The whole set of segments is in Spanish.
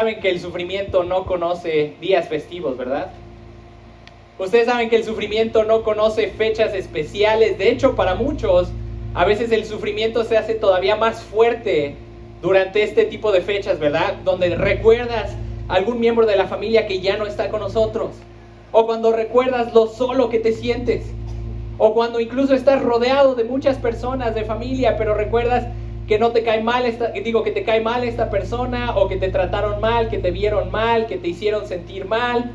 Saben que el sufrimiento no conoce días festivos, ¿verdad? Ustedes saben que el sufrimiento no conoce fechas especiales. De hecho, para muchos, a veces el sufrimiento se hace todavía más fuerte durante este tipo de fechas, ¿verdad? Donde recuerdas a algún miembro de la familia que ya no está con nosotros. O cuando recuerdas lo solo que te sientes. O cuando incluso estás rodeado de muchas personas de familia, pero recuerdas que no te cae mal que te cae mal esta persona, o que te trataron mal, que te vieron mal, que te hicieron sentir mal,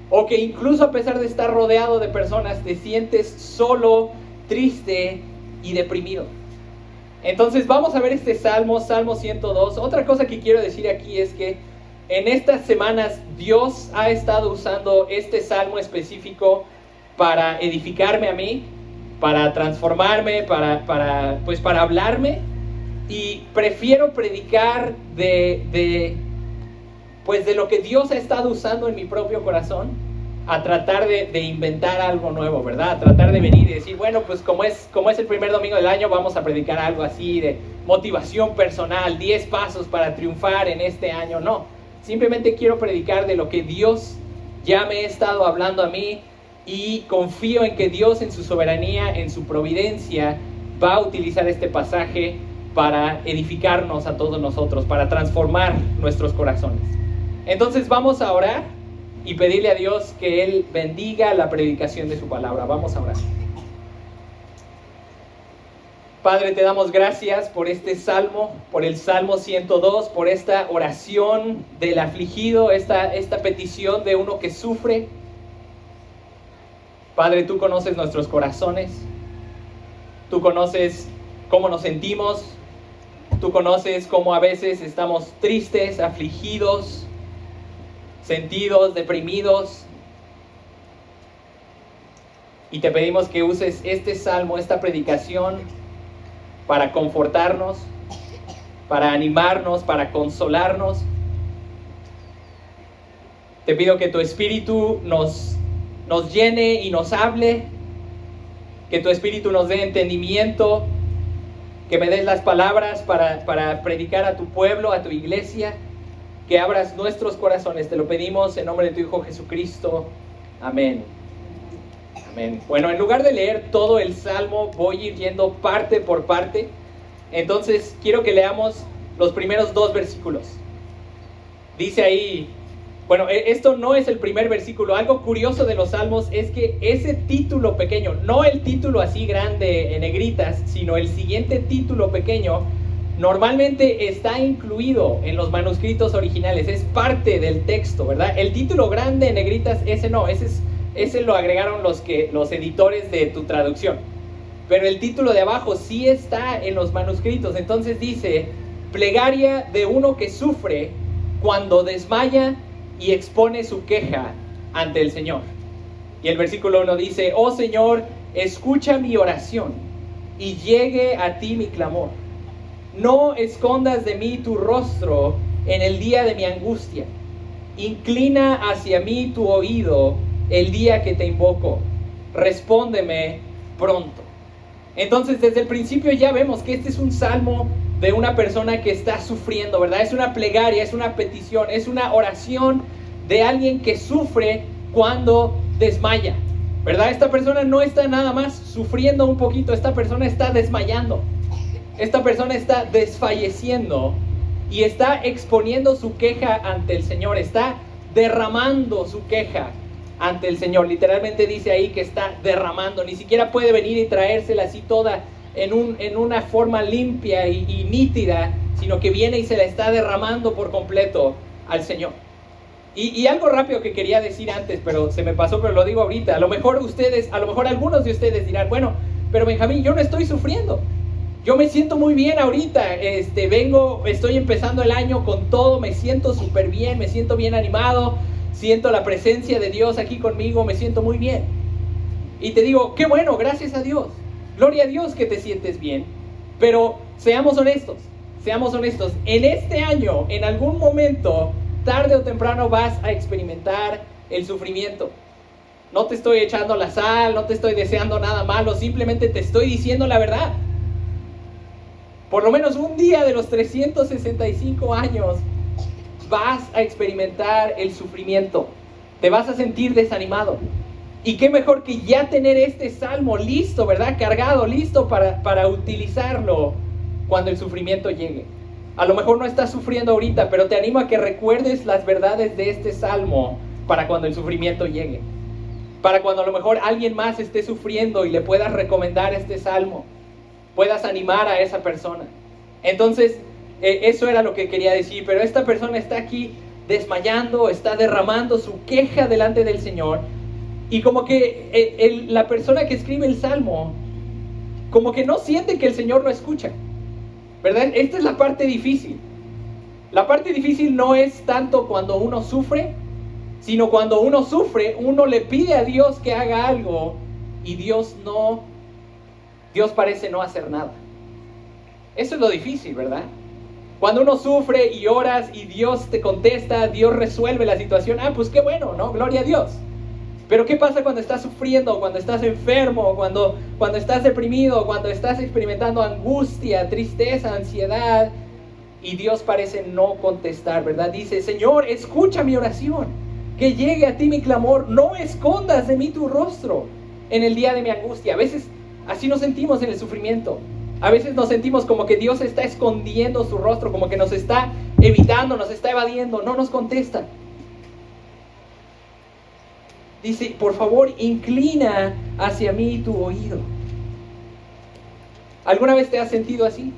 o que incluso a pesar de estar rodeado de personas te sientes solo, triste y deprimido. Entonces vamos a ver este Salmo 102. Otra cosa que quiero decir aquí es que en estas semanas Dios ha estado usando este salmo específico para edificarme a mí, para transformarme, para hablarme. Y prefiero predicar de lo que Dios ha estado usando en mi propio corazón, a tratar de inventar algo nuevo, ¿verdad? A tratar de venir y decir, bueno, pues como es el primer domingo del año, vamos a predicar algo así de motivación personal, 10 pasos para triunfar en este año. No, simplemente quiero predicar de lo que Dios ya me ha estado hablando a mí, y confío en que Dios, en su soberanía, en su providencia, va a utilizar este pasaje para edificarnos a todos nosotros, para transformar nuestros corazones. Entonces vamos a orar y pedirle a Dios que Él bendiga la predicación de su palabra. Vamos a orar. Padre, te damos gracias por este salmo, por el Salmo 102, por esta oración del afligido, esta petición de uno que sufre. Padre, tú conoces nuestros corazones, tú conoces cómo nos sentimos, tú conoces cómo a veces estamos tristes, afligidos, sentidos, deprimidos. Y te pedimos que uses este salmo, esta predicación, para confortarnos, para animarnos, para consolarnos. Te pido que tu Espíritu nos llene y nos hable, que tu Espíritu nos dé entendimiento, que me des las palabras para predicar a tu pueblo, a tu iglesia, que abras nuestros corazones. Te lo pedimos en nombre de tu Hijo Jesucristo. Amén. Amén. Bueno, en lugar de leer todo el Salmo, voy a ir yendo parte por parte. Entonces, quiero que leamos los primeros 2 versículos. Dice ahí, bueno, esto no es el primer versículo. Algo curioso de los Salmos es que ese título pequeño, no el título así grande en negritas, sino el siguiente título pequeño, normalmente está incluido en los manuscritos originales, es parte del texto, ¿verdad? El título grande en negritas, ese no, ese lo agregaron los editores de tu traducción. Pero el título de abajo sí está en los manuscritos. Entonces dice, plegaria de uno que sufre cuando desmaya y expone su queja ante el Señor. Y el versículo 1 dice, oh Señor, escucha mi oración y llegue a ti mi clamor. No escondas de mí tu rostro en el día de mi angustia. Inclina hacia mí tu oído el día que te invoco. Respóndeme pronto. Entonces, desde el principio ya vemos que este es un salmo de una persona que está sufriendo, ¿verdad? Es una plegaria, es una petición, es una oración de alguien que sufre cuando desmaya, ¿verdad? Esta persona no está nada más sufriendo un poquito, esta persona está desmayando. Esta persona está desfalleciendo y está exponiendo su queja ante el Señor, está derramando su queja ante el Señor. Literalmente dice ahí que está derramando, ni siquiera puede venir y traérsela así toda en una forma limpia y nítida, sino que viene y se la está derramando por completo al Señor. Y algo rápido que quería decir antes, pero se me pasó, pero lo digo ahorita. A lo mejor algunos de ustedes dirán, bueno, pero Benjamín, yo no estoy sufriendo. Yo me siento muy bien ahorita, estoy empezando el año con todo, me siento súper bien, me siento bien animado, siento la presencia de Dios aquí conmigo, me siento muy bien. Y te digo, qué bueno, gracias a Dios, gloria a Dios que te sientes bien, pero seamos honestos, en este año, en algún momento, tarde o temprano vas a experimentar el sufrimiento. No te estoy echando la sal, no te estoy deseando nada malo, simplemente te estoy diciendo la verdad. Por lo menos un día de los 365 años vas a experimentar el sufrimiento, te vas a sentir desanimado. Y qué mejor que ya tener este salmo listo, ¿verdad? Cargado, listo para utilizarlo cuando el sufrimiento llegue. A lo mejor no estás sufriendo ahorita, pero te animo a que recuerdes las verdades de este salmo para cuando el sufrimiento llegue. Para cuando a lo mejor alguien más esté sufriendo y le puedas recomendar este salmo, puedas animar a esa persona. Entonces, eso era lo que quería decir, pero esta persona está aquí desmayando, está derramando su queja delante del Señor, y como que la persona que escribe el salmo, como que no siente que el Señor lo escucha, ¿verdad? Esta es la parte difícil. La parte difícil no es tanto cuando uno sufre, sino cuando uno sufre, uno le pide a Dios que haga algo y Dios parece no hacer nada. Eso es lo difícil, ¿verdad? Cuando uno sufre y oras y Dios te contesta, Dios resuelve la situación, pues qué bueno, ¿no? Gloria a Dios. Pero ¿qué pasa cuando estás sufriendo, cuando estás enfermo, cuando estás deprimido, cuando estás experimentando angustia, tristeza, ansiedad y Dios parece no contestar, ¿verdad? Dice, Señor, escucha mi oración, que llegue a ti mi clamor, no escondas de mí tu rostro en el día de mi angustia. A veces así nos sentimos en el sufrimiento. A veces nos sentimos como que Dios está escondiendo su rostro, como que nos está evitando, nos está evadiendo, no nos contesta. Dice, por favor, inclina hacia mí tu oído. ¿Alguna vez te has sentido así?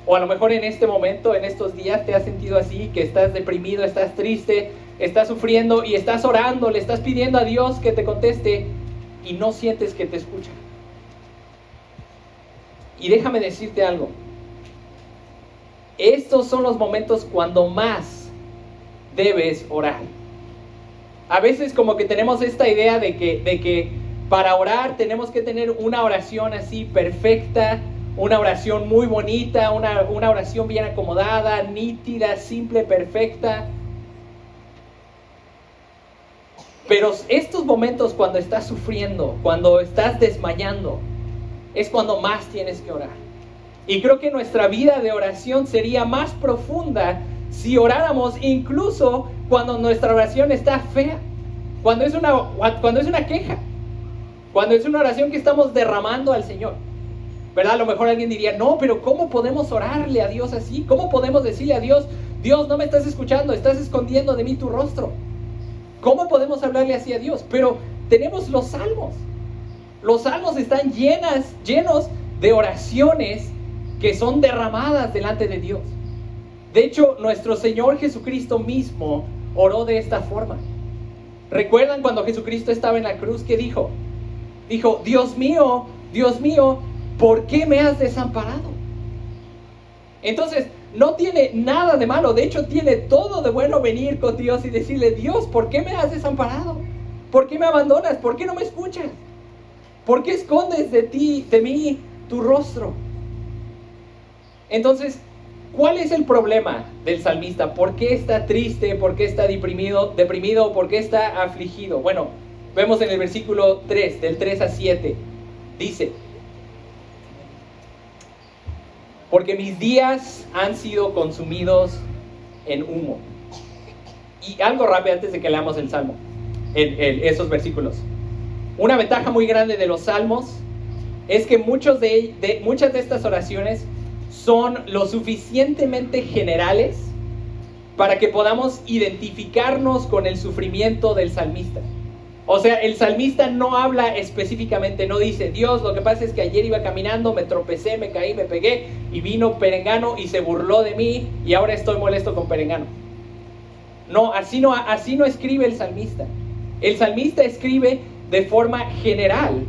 O a lo mejor en este momento, en estos días, te has sentido así, que estás deprimido, estás triste, estás sufriendo y estás orando, le estás pidiendo a Dios que te conteste y no sientes que te escucha. Y déjame decirte algo. Estos son los momentos cuando más debes orar. A veces como que tenemos esta idea de que para orar tenemos que tener una oración así perfecta, una oración muy bonita, una oración bien acomodada, nítida, simple, perfecta. Pero estos momentos cuando estás sufriendo, cuando estás desmayando, es cuando más tienes que orar. Y creo que nuestra vida de oración sería más profunda si oráramos incluso cuando nuestra oración está fea, cuando es una queja, cuando es una oración que estamos derramando al Señor, ¿verdad? A lo mejor alguien diría, no, pero ¿cómo podemos orarle a Dios así? ¿Cómo podemos decirle a Dios, Dios, no me estás escuchando, estás escondiendo de mí tu rostro? ¿Cómo podemos hablarle así a Dios? Pero tenemos los salmos. Los salmos están llenos de oraciones que son derramadas delante de Dios. De hecho, nuestro Señor Jesucristo mismo oró de esta forma. ¿Recuerdan cuando Jesucristo estaba en la cruz? ¿Qué dijo? Dijo, Dios mío, ¿por qué me has desamparado? Entonces, no tiene nada de malo. De hecho, tiene todo de bueno venir con Dios y decirle, Dios, ¿por qué me has desamparado? ¿Por qué me abandonas? ¿Por qué no me escuchas? ¿Por qué escondes de mí tu rostro? Entonces, ¿cuál es el problema del salmista? ¿Por qué está triste? ¿Por qué está deprimido? ¿Por qué está afligido? Bueno, vemos en el versículo 3, del 3 a 7. Dice, porque mis días han sido consumidos en humo. Y algo rápido antes de que leamos el salmo, esos versículos. Una ventaja muy grande de los salmos es que muchas de estas oraciones son lo suficientemente generales para que podamos identificarnos con el sufrimiento del salmista. O sea, el salmista no habla específicamente, no dice, Dios, lo que pasa es que ayer iba caminando, me tropecé, me caí, me pegué, y vino Perengano y se burló de mí, y ahora estoy molesto con Perengano. No, así no escribe el salmista. El salmista escribe de forma general.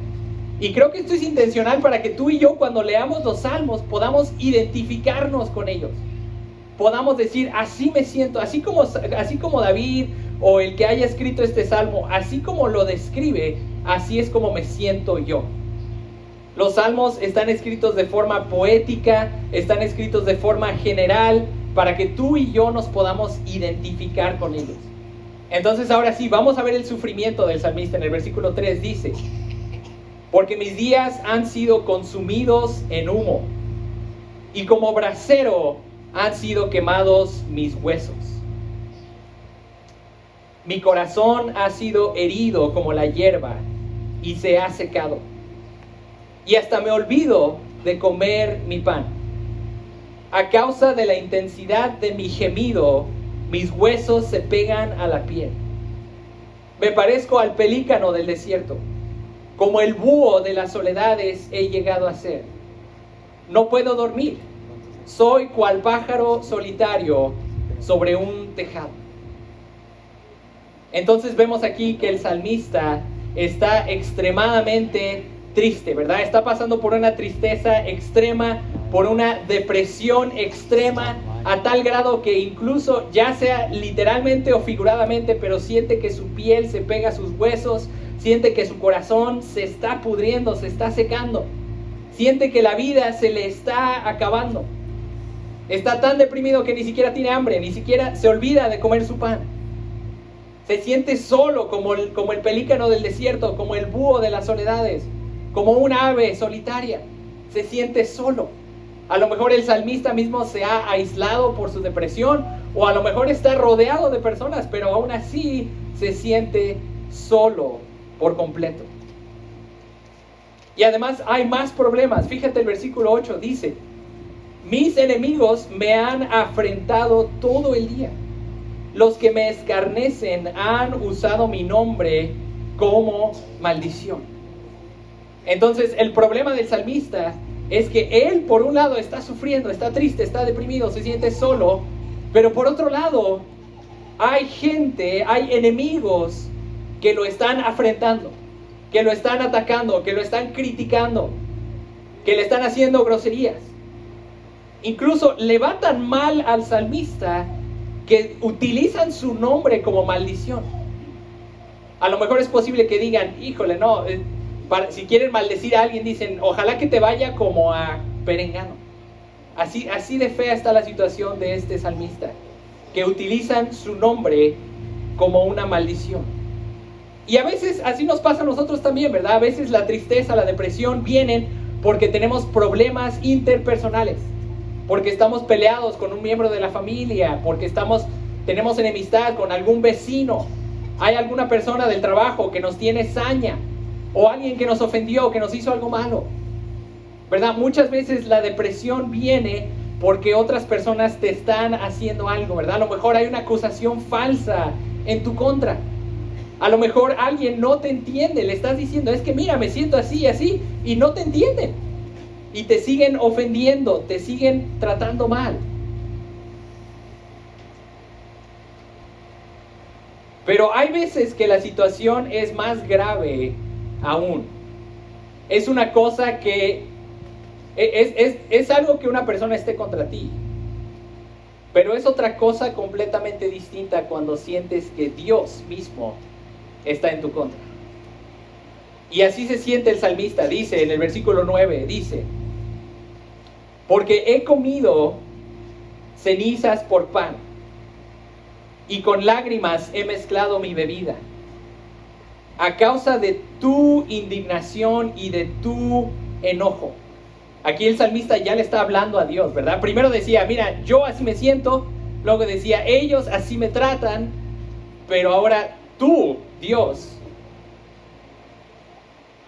Y creo que esto es intencional para que tú y yo, cuando leamos los salmos, podamos identificarnos con ellos. Podamos decir, así me siento, así como David o el que haya escrito este salmo, así como lo describe, así es como me siento yo. Los salmos están escritos de forma poética, están escritos de forma general, para que tú y yo nos podamos identificar con ellos. Entonces ahora sí, vamos a ver el sufrimiento del salmista. En el versículo 3 dice, porque mis días han sido consumidos en humo, y como brasero han sido quemados mis huesos. Mi corazón ha sido herido como la hierba y se ha secado. Y hasta me olvido de comer mi pan. A causa de la intensidad de mi gemido, mis huesos se pegan a la piel. Me parezco al pelícano del desierto. Como el búho de las soledades he llegado a ser. No puedo dormir. Soy cual pájaro solitario sobre un tejado. Entonces vemos aquí que el salmista está extremadamente triste, ¿verdad? Está pasando por una tristeza extrema, por una depresión extrema, a tal grado que incluso, ya sea literalmente o figuradamente, pero siente que su piel se pega a sus huesos, siente que su corazón se está pudriendo, se está secando, siente que la vida se le está acabando. Está tan deprimido que ni siquiera tiene hambre, ni siquiera se olvida de comer su pan. Se siente solo como el pelícano del desierto, como el búho de las soledades, como un ave solitaria. Se siente solo. A lo mejor el salmista mismo se ha aislado por su depresión, o a lo mejor está rodeado de personas, pero aún así se siente solo por completo. Y además hay más problemas. Fíjate el versículo 8, dice: mis enemigos me han afrentado todo el día. Los que me escarnecen han usado mi nombre como maldición. Entonces el problema del salmista es que él por un lado está sufriendo, está triste, está deprimido, se siente solo, pero por otro lado hay gente, hay enemigos que lo están afrentando, que lo están atacando, que lo están criticando, que le están haciendo groserías. Incluso levantan mal al salmista, que utilizan su nombre como maldición. A lo mejor es posible que digan: híjole, no, si quieren maldecir a alguien, dicen: ojalá que te vaya como a perengano. Así de fea está la situación de este salmista, que utilizan su nombre como una maldición. Y a veces así nos pasa a nosotros también, ¿verdad? A veces la tristeza, la depresión vienen porque tenemos problemas interpersonales, porque estamos peleados con un miembro de la familia, porque tenemos enemistad con algún vecino, hay alguna persona del trabajo que nos tiene saña, o alguien que nos ofendió, que nos hizo algo malo, ¿verdad? Muchas veces la depresión viene porque otras personas te están haciendo algo, ¿verdad? A lo mejor hay una acusación falsa en tu contra. A lo mejor alguien no te entiende, le estás diciendo: es que mira, me siento así y así, y no te entienden. Y te siguen ofendiendo, te siguen tratando mal. Pero hay veces que la situación es más grave aún. Es una cosa que es algo que una persona esté contra ti. Pero es otra cosa completamente distinta cuando sientes que Dios mismo está en tu contra. Y así se siente el salmista. Dice en el versículo 9, dice: porque he comido cenizas por pan, y con lágrimas he mezclado mi bebida, a causa de tu indignación y de tu enojo. Aquí el salmista ya le está hablando a Dios, ¿verdad? Primero decía: mira, yo así me siento. Luego decía: ellos así me tratan. Pero ahora tú, Dios,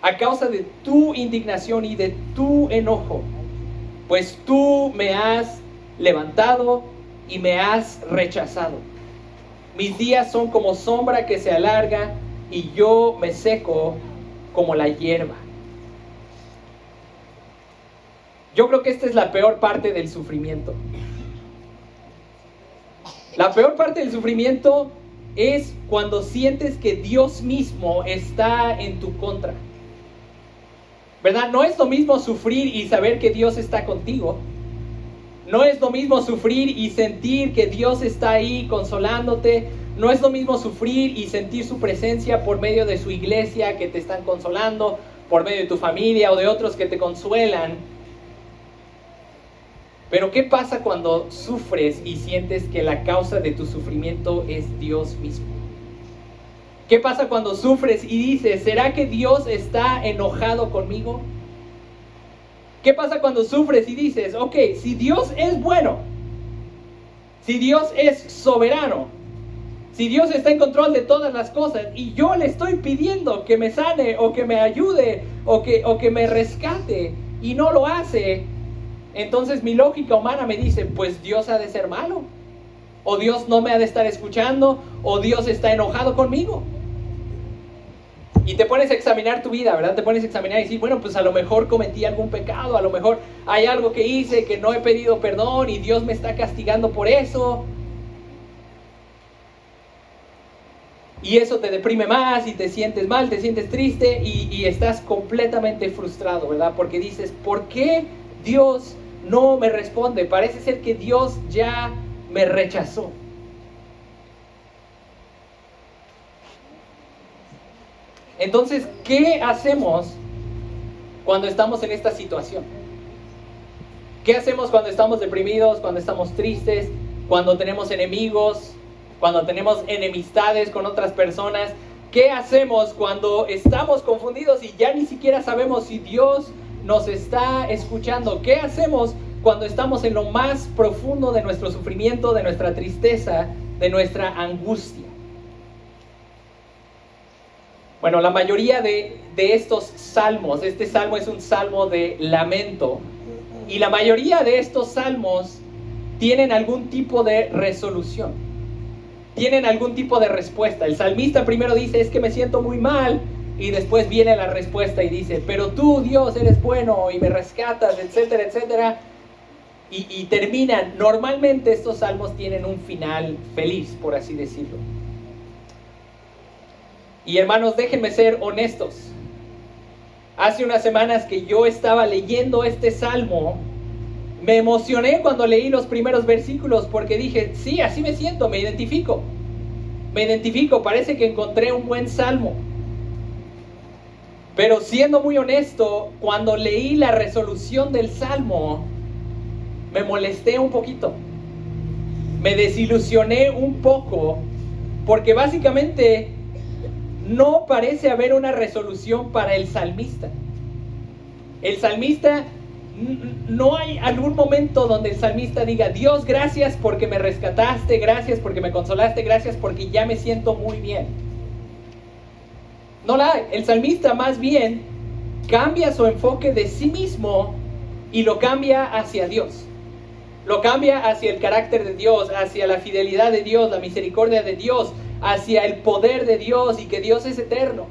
a causa de tu indignación y de tu enojo, pues tú me has levantado y me has rechazado. Mis días son como sombra que se alarga, y yo me seco como la hierba. Yo creo que esta es la peor parte del sufrimiento. La peor parte del sufrimiento es cuando sientes que Dios mismo está en tu contra, ¿verdad? No es lo mismo sufrir y saber que Dios está contigo. No es lo mismo sufrir y sentir que Dios está ahí consolándote. No es lo mismo sufrir y sentir su presencia por medio de su iglesia, que te están consolando, por medio de tu familia o de otros que te consuelan. Pero ¿qué pasa cuando sufres y sientes que la causa de tu sufrimiento es Dios mismo? ¿Qué pasa cuando sufres y dices: ¿será que Dios está enojado conmigo? ¿Qué pasa cuando sufres y dices: ok, si Dios es bueno, si Dios es soberano, Si Dios está en control de todas las cosas y yo le estoy pidiendo que me sane o que me ayude o que me rescate y no lo hace, entonces mi lógica humana me dice, pues Dios ha de ser malo, o Dios no me ha de estar escuchando, o Dios está enojado conmigo. Y te pones a examinar tu vida, ¿verdad? Te pones a examinar y decir, bueno, pues a lo mejor cometí algún pecado, a lo mejor hay algo que hice que no he pedido perdón y Dios me está castigando por eso. Y eso te deprime más y te sientes mal, te sientes triste y estás completamente frustrado, ¿verdad? Porque dices, ¿por qué Dios no me responde? Parece ser que Dios ya me rechazó. Entonces, ¿qué hacemos cuando estamos en esta situación? ¿Qué hacemos cuando estamos deprimidos, cuando estamos tristes, cuando tenemos enemigos, cuando tenemos enemistades con otras personas? ¿Qué hacemos cuando estamos confundidos y ya ni siquiera sabemos si Dios nos está escuchando? ¿Qué hacemos cuando estamos en lo más profundo de nuestro sufrimiento, de nuestra tristeza, de nuestra angustia? Bueno, la mayoría de estos salmos, este salmo es un salmo de lamento, y la mayoría de estos salmos tienen algún tipo de resolución, tienen algún tipo de respuesta. El salmista primero dice, es que me siento muy mal, y después viene la respuesta y dice, pero tú, Dios, eres bueno y me rescatas, etcétera, etcétera. Y terminan, normalmente estos salmos tienen un final feliz, por así decirlo. Y hermanos, déjenme ser honestos. Hace unas semanas que yo estaba leyendo este salmo, me emocioné cuando leí los primeros versículos porque dije, sí, así me siento, me identifico, parece que encontré un buen salmo. Pero siendo muy honesto, cuando leí la resolución del salmo, me molesté un poquito, me desilusioné un poco, porque básicamente no parece haber una resolución para el salmista. El salmista, no hay algún momento donde el salmista diga, Dios, gracias porque me rescataste, gracias porque me consolaste, gracias porque ya me siento muy bien. No la hay. El salmista más bien cambia su enfoque de sí mismo y lo cambia hacia Dios. Lo cambia hacia el carácter de Dios, hacia la fidelidad de Dios, la misericordia de Dios, hacia el poder de Dios y que Dios es eterno.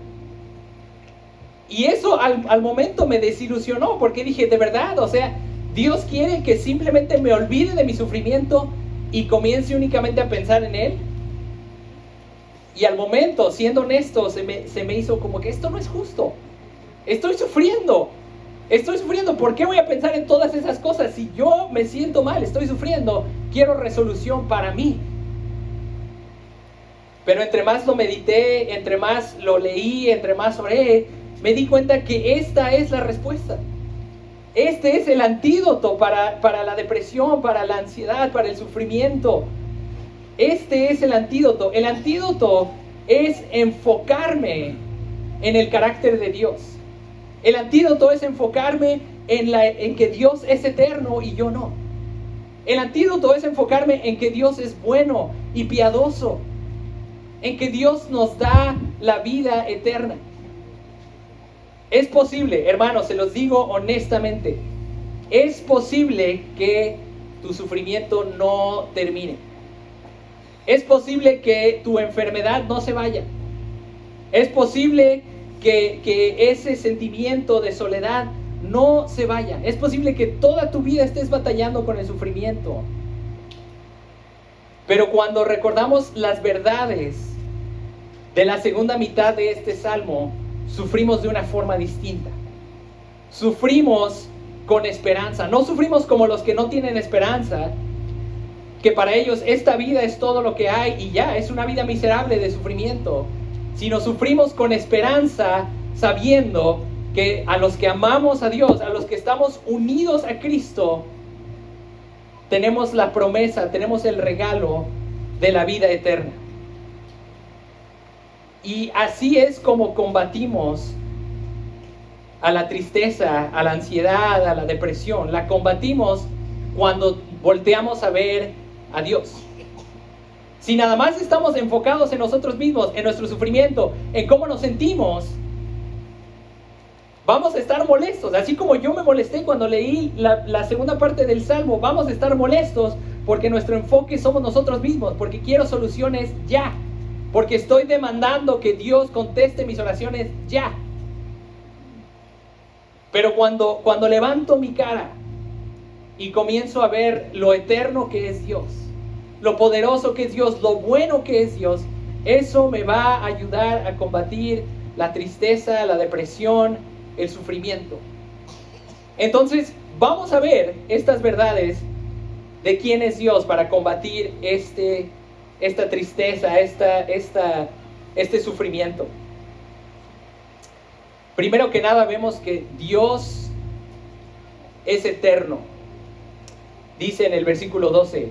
Y eso al momento me desilusionó porque dije, de verdad, o sea, Dios quiere que simplemente me olvide de mi sufrimiento y comience únicamente a pensar en Él. Y al momento, siendo honesto, se me hizo como que esto no es justo. Estoy sufriendo. ¿Por qué voy a pensar en todas esas cosas? Si yo me siento mal, estoy sufriendo, quiero resolución para mí. Pero entre más lo medité, entre más lo leí, entre más oré, me di cuenta que esta es la respuesta. Este es el antídoto para la depresión, para la ansiedad, para el sufrimiento. Este es el antídoto. El antídoto es enfocarme en el carácter de Dios. El antídoto es enfocarme en que Dios es eterno y yo no. El antídoto es enfocarme en que Dios es bueno y piadoso, en que Dios nos da la vida eterna. Es posible, hermanos, se los digo honestamente, es posible que tu sufrimiento no termine. Es posible que tu enfermedad no se vaya. Es posible que ese sentimiento de soledad no se vaya. Es posible que toda tu vida estés batallando con el sufrimiento. Pero cuando recordamos las verdades de la segunda mitad de este salmo, sufrimos de una forma distinta. Sufrimos con esperanza. No sufrimos como los que no tienen esperanza, que para ellos esta vida es todo lo que hay y ya, es una vida miserable de sufrimiento. Sino sufrimos con esperanza, sabiendo que a los que amamos a Dios, a los que estamos unidos a Cristo, tenemos la promesa, tenemos el regalo de la vida eterna. Y así es como combatimos a la tristeza, a la ansiedad, a la depresión. La combatimos cuando volteamos a ver a Dios. Si nada más estamos enfocados en nosotros mismos, en nuestro sufrimiento, en cómo nos sentimos, vamos a estar molestos. Así como yo me molesté cuando leí la segunda parte del Salmo, vamos a estar molestos porque nuestro enfoque somos nosotros mismos, porque quiero soluciones ya, porque estoy demandando que Dios conteste mis oraciones ya. Pero cuando levanto mi cara y comienzo a ver lo eterno que es Dios, lo poderoso que es Dios, lo bueno que es Dios, eso me va a ayudar a combatir la tristeza, la depresión, el sufrimiento. Entonces, vamos a ver estas verdades de quién es Dios para combatir esta tristeza, este sufrimiento. Primero que nada, vemos que Dios es eterno. Dice en el versículo 12: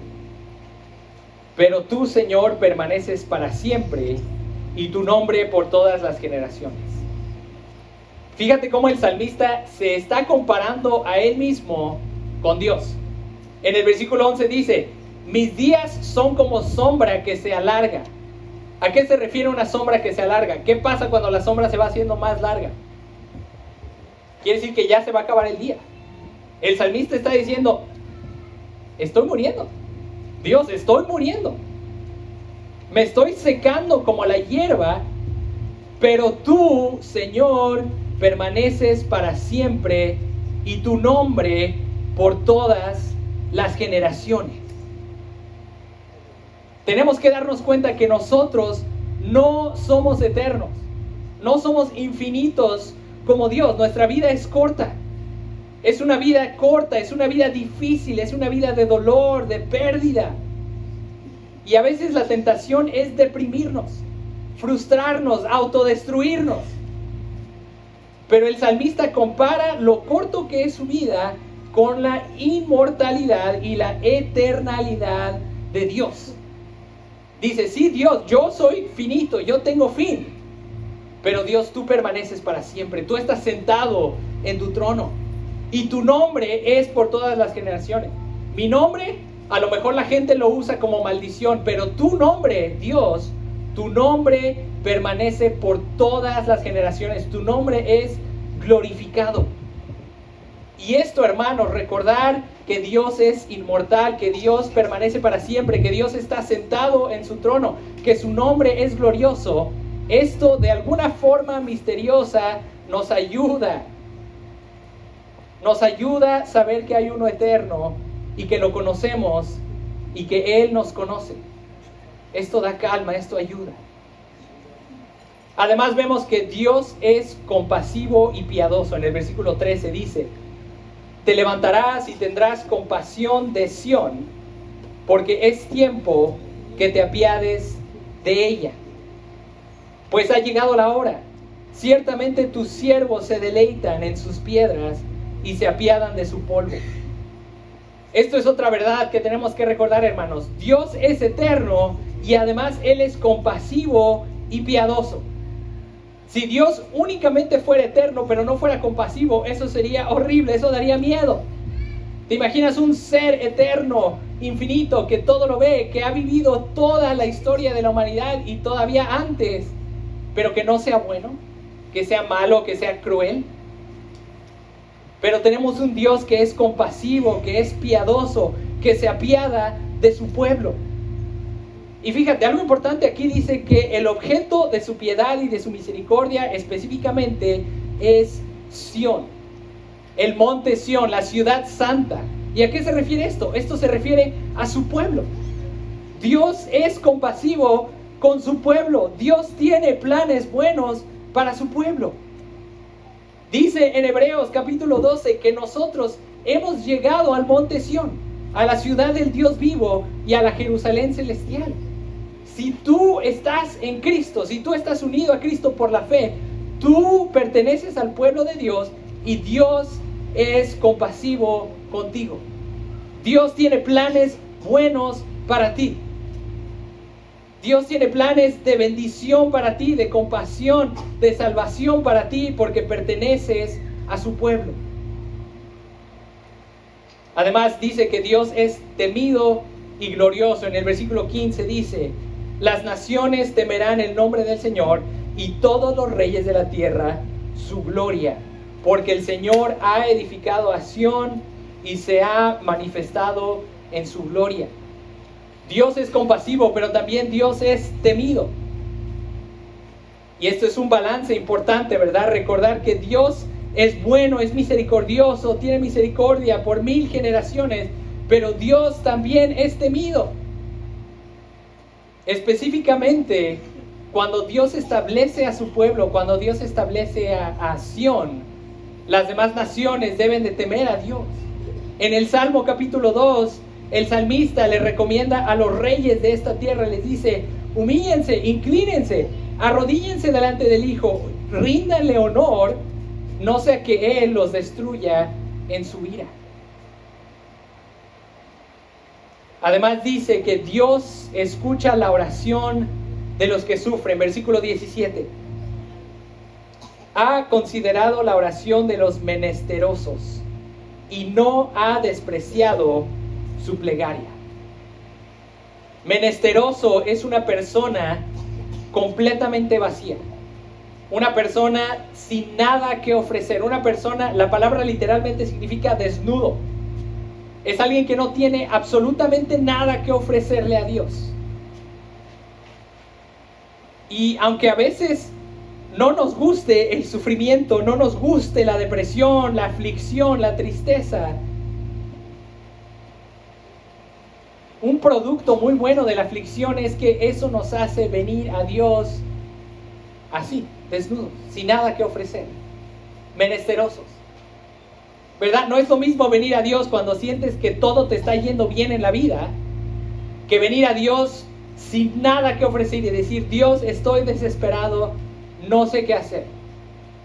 pero tú, Señor, permaneces para siempre, y tu nombre por todas las generaciones. Fíjate cómo el salmista se está comparando a él mismo con Dios. En el versículo 11 dice: mis días son como sombra que se alarga. ¿A qué se refiere una sombra que se alarga? ¿Qué pasa cuando la sombra se va haciendo más larga? Quiere decir que ya se va a acabar el día. El salmista está diciendo: estoy muriendo. Dios, estoy muriendo. Me estoy secando como la hierba, pero tú, Señor, permaneces para siempre, y tu nombre por todas las generaciones. Tenemos que darnos cuenta que nosotros no somos eternos, no somos infinitos como Dios. Nuestra vida es corta. Es una vida corta, es una vida difícil, es una vida de dolor, de pérdida. Y a veces la tentación es deprimirnos, frustrarnos, autodestruirnos. Pero el salmista compara lo corto que es su vida con la inmortalidad y la eternalidad de Dios. Dice: sí, Dios, yo soy finito, yo tengo fin. Pero Dios, tú permaneces para siempre. Tú estás sentado en tu trono. Y tu nombre es por todas las generaciones. Mi nombre, a lo mejor la gente lo usa como maldición, pero tu nombre, Dios, tu nombre permanece por todas las generaciones. Tu nombre es glorificado. Y esto, hermanos, recordar que Dios es inmortal, que Dios permanece para siempre, que Dios está sentado en su trono, que su nombre es glorioso. Esto de alguna forma misteriosa nos ayuda a saber que hay uno eterno y que lo conocemos y que Él nos conoce. Esto da calma, esto ayuda. Además vemos que Dios es compasivo y piadoso. En el versículo 13 dice: te levantarás y tendrás compasión de Sión, porque es tiempo que te apiades de ella. Pues ha llegado la hora. Ciertamente tus siervos se deleitan en sus piedras y se apiadan de su polvo. Esto es otra verdad que tenemos que recordar, hermanos. Dios es eterno y además Él es compasivo y piadoso. Si Dios únicamente fuera eterno pero no fuera compasivo, eso sería horrible, eso daría miedo. ¿Te imaginas un ser eterno, infinito, que todo lo ve, que ha vivido toda la historia de la humanidad y todavía antes, pero que no sea bueno, que sea malo, que sea cruel? Pero tenemos un Dios que es compasivo, que es piadoso, que se apiada de su pueblo. Y fíjate, algo importante aquí dice que el objeto de su piedad y de su misericordia específicamente es Sión, el monte Sión, la ciudad santa. ¿Y a qué se refiere esto? Esto se refiere a su pueblo. Dios es compasivo con su pueblo. Dios tiene planes buenos para su pueblo. Dice en Hebreos capítulo 12 que nosotros hemos llegado al monte Sión, a la ciudad del Dios vivo y a la Jerusalén celestial. Si tú estás en Cristo, si tú estás unido a Cristo por la fe, tú perteneces al pueblo de Dios y Dios es compasivo contigo. Dios tiene planes buenos para ti. Dios tiene planes de bendición para ti, de compasión, de salvación para ti, porque perteneces a su pueblo. Además dice que Dios es temido y glorioso. En el versículo 15 dice: Las naciones temerán el nombre del Señor y todos los reyes de la tierra su gloria, porque el Señor ha edificado a Sión y se ha manifestado en su gloria. Dios es compasivo, pero también Dios es temido. Y esto es un balance importante, ¿verdad? Recordar que Dios es bueno, es misericordioso, tiene misericordia por 1000 generaciones, pero Dios también es temido. Específicamente, cuando Dios establece a su pueblo, cuando Dios establece a Sión, las demás naciones deben de temer a Dios. En el Salmo capítulo 2, el salmista le recomienda a los reyes de esta tierra, les dice: humíllense, inclínense, arrodíllense delante del Hijo, ríndanle honor, no sea que Él los destruya en su ira. Además dice que Dios escucha la oración de los que sufren. Versículo 17. Ha considerado la oración de los menesterosos y no ha despreciado su plegaria. Menesteroso es una persona completamente vacía, una persona sin nada que ofrecer, una persona, la palabra literalmente significa desnudo. Es alguien que no tiene absolutamente nada que ofrecerle a Dios. Y aunque a veces no nos guste el sufrimiento, no nos guste la depresión, la aflicción, la tristeza, un producto muy bueno de la aflicción es que eso nos hace venir a Dios así, desnudos, sin nada que ofrecer, menesterosos. ¿Verdad? No es lo mismo venir a Dios cuando sientes que todo te está yendo bien en la vida, que venir a Dios sin nada que ofrecer y decir: Dios, estoy desesperado, no sé qué hacer,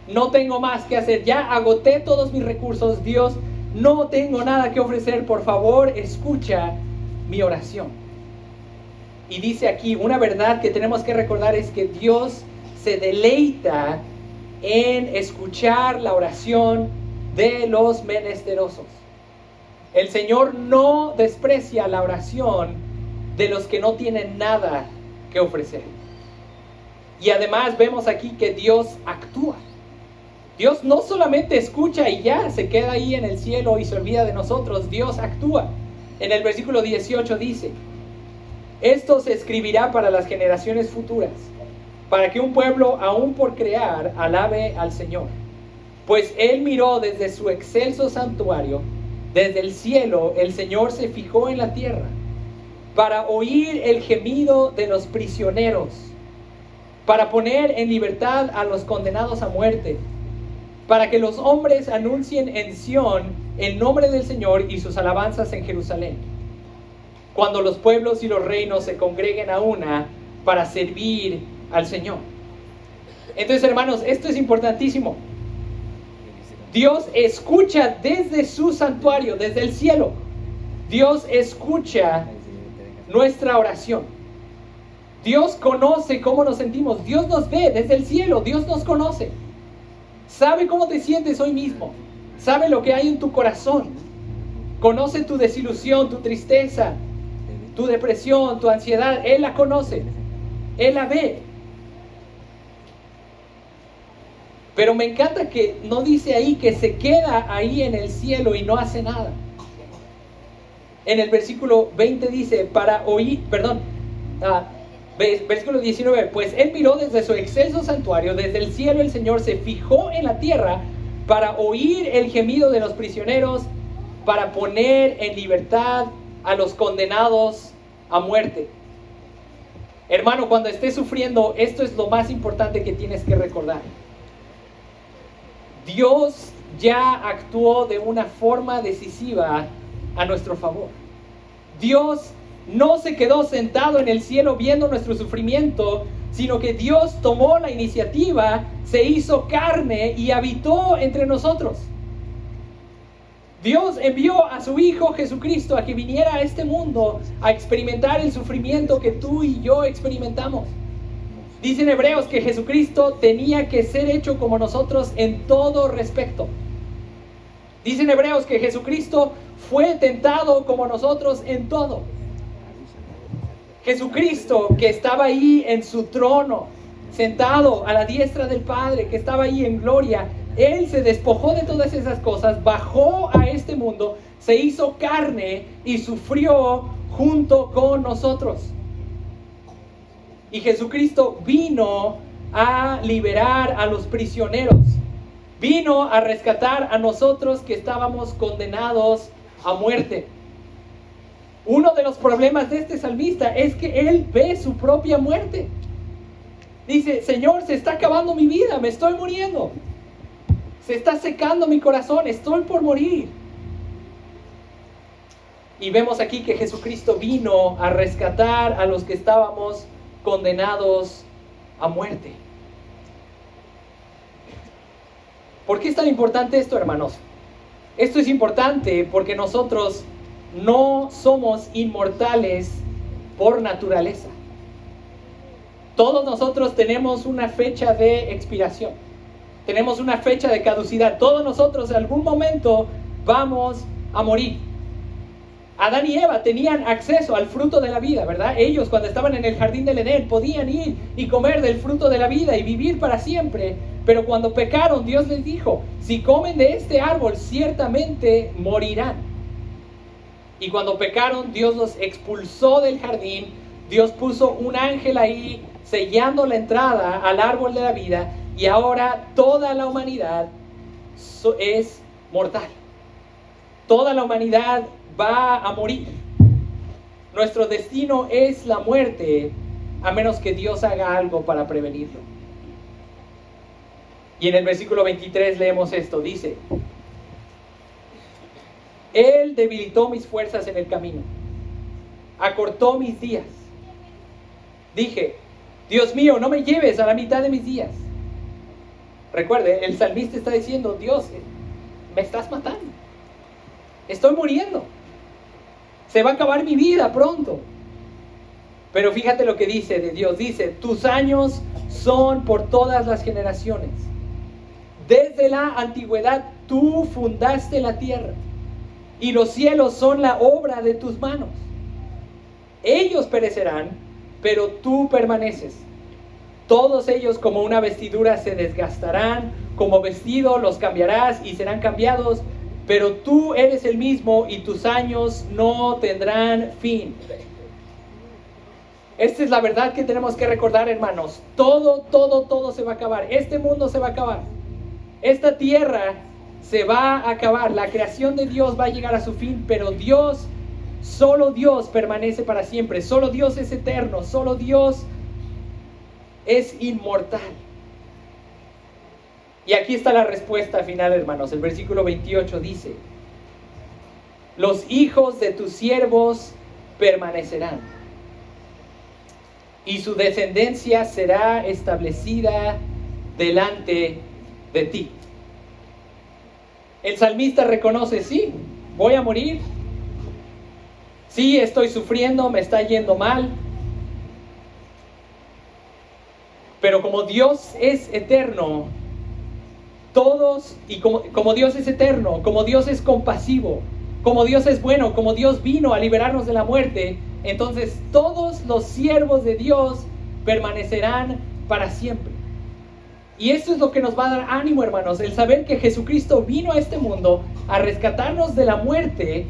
no tengo más que hacer, ya agoté todos mis recursos, Dios, no tengo nada que ofrecer, por favor, escucha mi oración. Y dice aquí, una verdad que tenemos que recordar es que Dios se deleita en escuchar la oración de los menesterosos. El Señor no desprecia la oración de los que no tienen nada que ofrecer. Y además vemos aquí que Dios actúa. Dios no solamente escucha y ya se queda ahí en el cielo y se olvida de nosotros. Dios actúa. En el versículo 18 dice: esto se escribirá para las generaciones futuras, para que un pueblo aún por crear alabe al Señor. Pues Él miró desde su excelso santuario, desde el cielo el Señor se fijó en la tierra, para oír el gemido de los prisioneros, para poner en libertad a los condenados a muerte, para que los hombres anuncien en Sión el nombre del Señor y sus alabanzas en Jerusalén, cuando los pueblos y los reinos se congreguen a una para servir al Señor. Entonces, hermanos, esto es importantísimo. Dios escucha desde su santuario, desde el cielo. Dios escucha nuestra oración. Dios conoce cómo nos sentimos. Dios nos ve desde el cielo. Dios nos conoce. Sabe cómo te sientes hoy mismo. Sabe lo que hay en tu corazón. Conoce tu desilusión, tu tristeza, tu depresión, tu ansiedad. Él la conoce. Él la ve. Pero me encanta que no dice ahí que se queda ahí en el cielo y no hace nada. En el versículo 20 dice, versículo 19, pues Él miró desde su excelso santuario, desde el cielo el Señor se fijó en la tierra para oír el gemido de los prisioneros, para poner en libertad a los condenados a muerte. Hermano, cuando estés sufriendo, esto es lo más importante que tienes que recordar. Dios ya actuó de una forma decisiva a nuestro favor. Dios no se quedó sentado en el cielo viendo nuestro sufrimiento, sino que Dios tomó la iniciativa, se hizo carne y habitó entre nosotros. Dios envió a su Hijo Jesucristo a que viniera a este mundo a experimentar el sufrimiento que tú y yo experimentamos. Dice en Hebreos que Jesucristo tenía que ser hecho como nosotros en todo respecto. Dice en Hebreos que Jesucristo fue tentado como nosotros en todo. Jesucristo, que estaba ahí en su trono, sentado a la diestra del Padre, que estaba ahí en gloria, Él se despojó de todas esas cosas, bajó a este mundo, se hizo carne y sufrió junto con nosotros. Y Jesucristo vino a liberar a los prisioneros, vino a rescatar a nosotros que estábamos condenados a muerte. Uno de los problemas de este salmista es que él ve su propia muerte. Dice: Señor, se está acabando mi vida, me estoy muriendo. Se está secando mi corazón, estoy por morir. Y vemos aquí que Jesucristo vino a rescatar a los que estábamos condenados a muerte. ¿Por qué es tan importante esto, hermanos? Esto es importante porque nosotros no somos inmortales por naturaleza. Todos nosotros tenemos una fecha de expiración. Tenemos una fecha de caducidad. Todos nosotros en algún momento vamos a morir. Adán y Eva tenían acceso al fruto de la vida, ¿verdad? Ellos, cuando estaban en el jardín del Edén, podían ir y comer del fruto de la vida y vivir para siempre. Pero cuando pecaron, Dios les dijo: si comen de este árbol, ciertamente morirán. Y cuando pecaron, Dios los expulsó del jardín. Dios puso un ángel ahí sellando la entrada al árbol de la vida. Y ahora toda la humanidad es mortal. Toda la humanidad va a morir. Nuestro destino es la muerte, a menos que Dios haga algo para prevenirlo. Y en el versículo 23 leemos esto, dice: Él debilitó mis fuerzas en el camino, acortó mis días. Dije: Dios mío, no me lleves a la mitad de mis días. Recuerde, el salmista está diciendo: Dios, me estás matando, estoy muriendo, se va a acabar mi vida pronto. Pero fíjate lo que dice de Dios. Dice: tus años son por todas las generaciones. Desde la antigüedad tú fundaste la tierra, y los cielos son la obra de tus manos. Ellos perecerán, pero tú permaneces. Todos ellos como una vestidura se desgastarán, como vestido los cambiarás y serán cambiados, pero tú eres el mismo y tus años no tendrán fin. Esta es la verdad que tenemos que recordar, hermanos. Todo se va a acabar. Este mundo se va a acabar. Esta tierra se va a acabar. La creación de Dios va a llegar a su fin, pero Dios, solo Dios permanece para siempre. Solo Dios es eterno. Solo Dios es inmortal. Y aquí está la respuesta final, hermanos. El versículo 28 dice: los hijos de tus siervos permanecerán, y su descendencia será establecida delante de ti. El salmista reconoce: sí, voy a morir, sí, estoy sufriendo, me está yendo mal, pero como Dios es eterno, todos, y como Dios es eterno, como Dios es compasivo, como Dios es bueno, como Dios vino a liberarnos de la muerte, entonces todos los siervos de Dios permanecerán para siempre. Y esto es lo que nos va a dar ánimo, hermanos, el saber que Jesucristo vino a este mundo a rescatarnos de la muerte,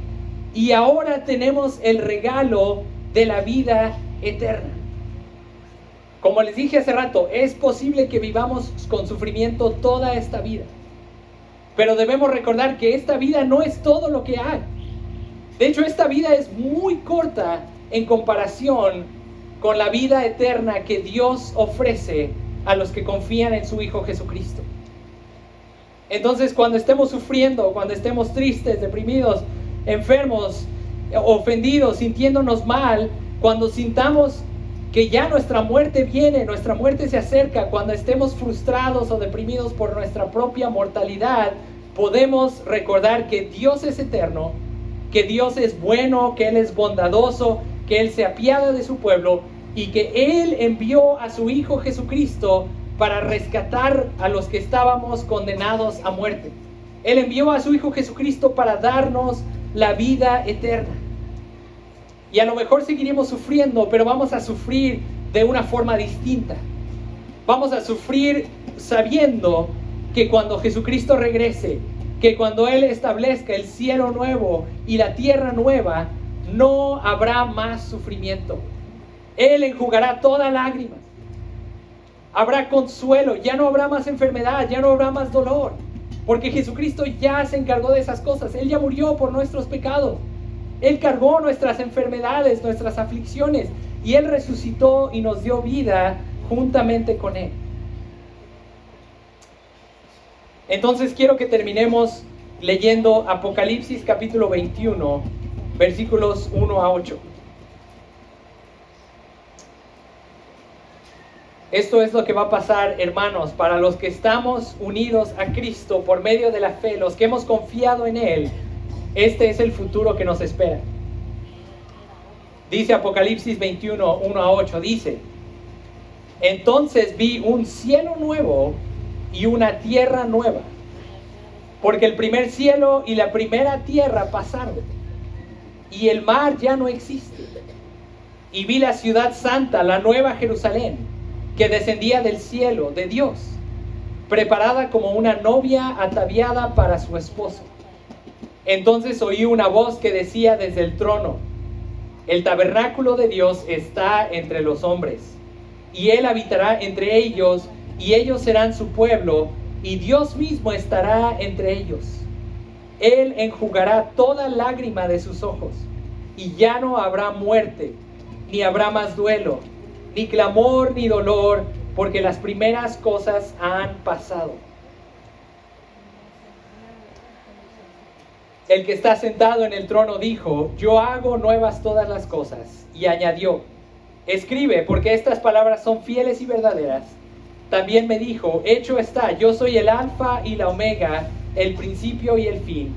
y ahora tenemos el regalo de la vida eterna. Como les dije hace rato, es posible que vivamos con sufrimiento toda esta vida, pero debemos recordar que esta vida no es todo lo que hay. De hecho, esta vida es muy corta en comparación con la vida eterna que Dios ofrece a los que confían en su Hijo Jesucristo. Entonces, cuando estemos sufriendo, cuando estemos tristes, deprimidos, enfermos, ofendidos, sintiéndonos mal, cuando sintamos que ya nuestra muerte viene, nuestra muerte se acerca, cuando estemos frustrados o deprimidos por nuestra propia mortalidad, podemos recordar que Dios es eterno, que Dios es bueno, que Él es bondadoso, que Él se apiada de su pueblo y que Él envió a su Hijo Jesucristo para rescatar a los que estábamos condenados a muerte. Él envió a su Hijo Jesucristo para darnos la vida eterna. Y a lo mejor seguiremos sufriendo, pero vamos a sufrir de una forma distinta. Vamos a sufrir sabiendo que cuando Jesucristo regrese, que cuando Él establezca el cielo nuevo y la tierra nueva, no habrá más sufrimiento. Él enjugará toda lágrima. Habrá consuelo, ya no habrá más enfermedad, ya no habrá más dolor. Porque Jesucristo ya se encargó de esas cosas. Él ya murió por nuestros pecados. Él cargó nuestras enfermedades, nuestras aflicciones. Y Él resucitó y nos dio vida juntamente con Él. Entonces quiero que terminemos leyendo Apocalipsis capítulo 21, versículos 1 a 8. Esto es lo que va a pasar, hermanos, para los que estamos unidos a Cristo por medio de la fe, los que hemos confiado en Él. Este es el futuro que nos espera. Dice Apocalipsis 21, 1 a 8, dice: entonces vi un cielo nuevo y una tierra nueva, porque el primer cielo y la primera tierra pasaron, y el mar ya no existe. Y vi la ciudad santa, la nueva Jerusalén, que descendía del cielo de Dios, preparada como una novia ataviada para su esposo. Entonces oí una voz que decía desde el trono: el tabernáculo de Dios está entre los hombres, y Él habitará entre ellos, y ellos serán su pueblo, y Dios mismo estará entre ellos. Él enjugará toda lágrima de sus ojos, y ya no habrá muerte, ni habrá más duelo, ni clamor, ni dolor, porque las primeras cosas han pasado. El que está sentado en el trono dijo: yo hago nuevas todas las cosas. Y añadió: escribe, porque estas palabras son fieles y verdaderas. También me dijo: hecho está, yo soy el alfa y la omega, el principio y el fin.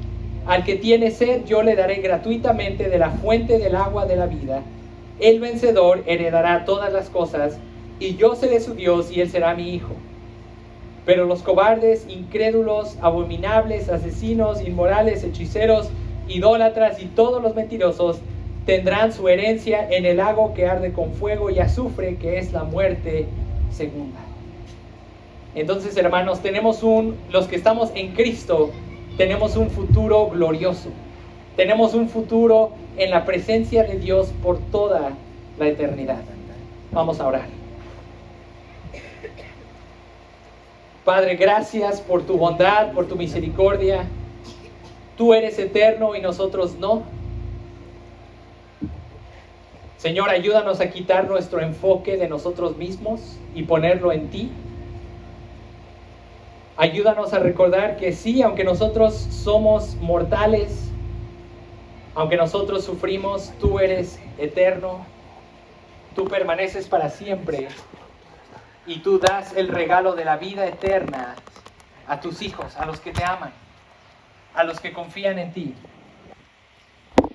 Al que tiene sed yo le daré gratuitamente de la fuente del agua de la vida. El vencedor heredará todas las cosas, y yo seré su Dios y él será mi hijo. Pero los cobardes, incrédulos, abominables, asesinos, inmorales, hechiceros, idólatras y todos los mentirosos tendrán su herencia en el lago que arde con fuego y azufre, que es la muerte segunda. Entonces, hermanos, los que estamos en Cristo, tenemos un futuro glorioso. Tenemos un futuro en la presencia de Dios por toda la eternidad. Vamos a orar. Padre, gracias por tu bondad, por tu misericordia. Tú eres eterno y nosotros no. Señor, ayúdanos a quitar nuestro enfoque de nosotros mismos y ponerlo en ti. Ayúdanos a recordar que sí, aunque nosotros somos mortales, aunque nosotros sufrimos, tú eres eterno. Tú permaneces para siempre. Y tú das el regalo de la vida eterna a tus hijos, a los que te aman, a los que confían en ti.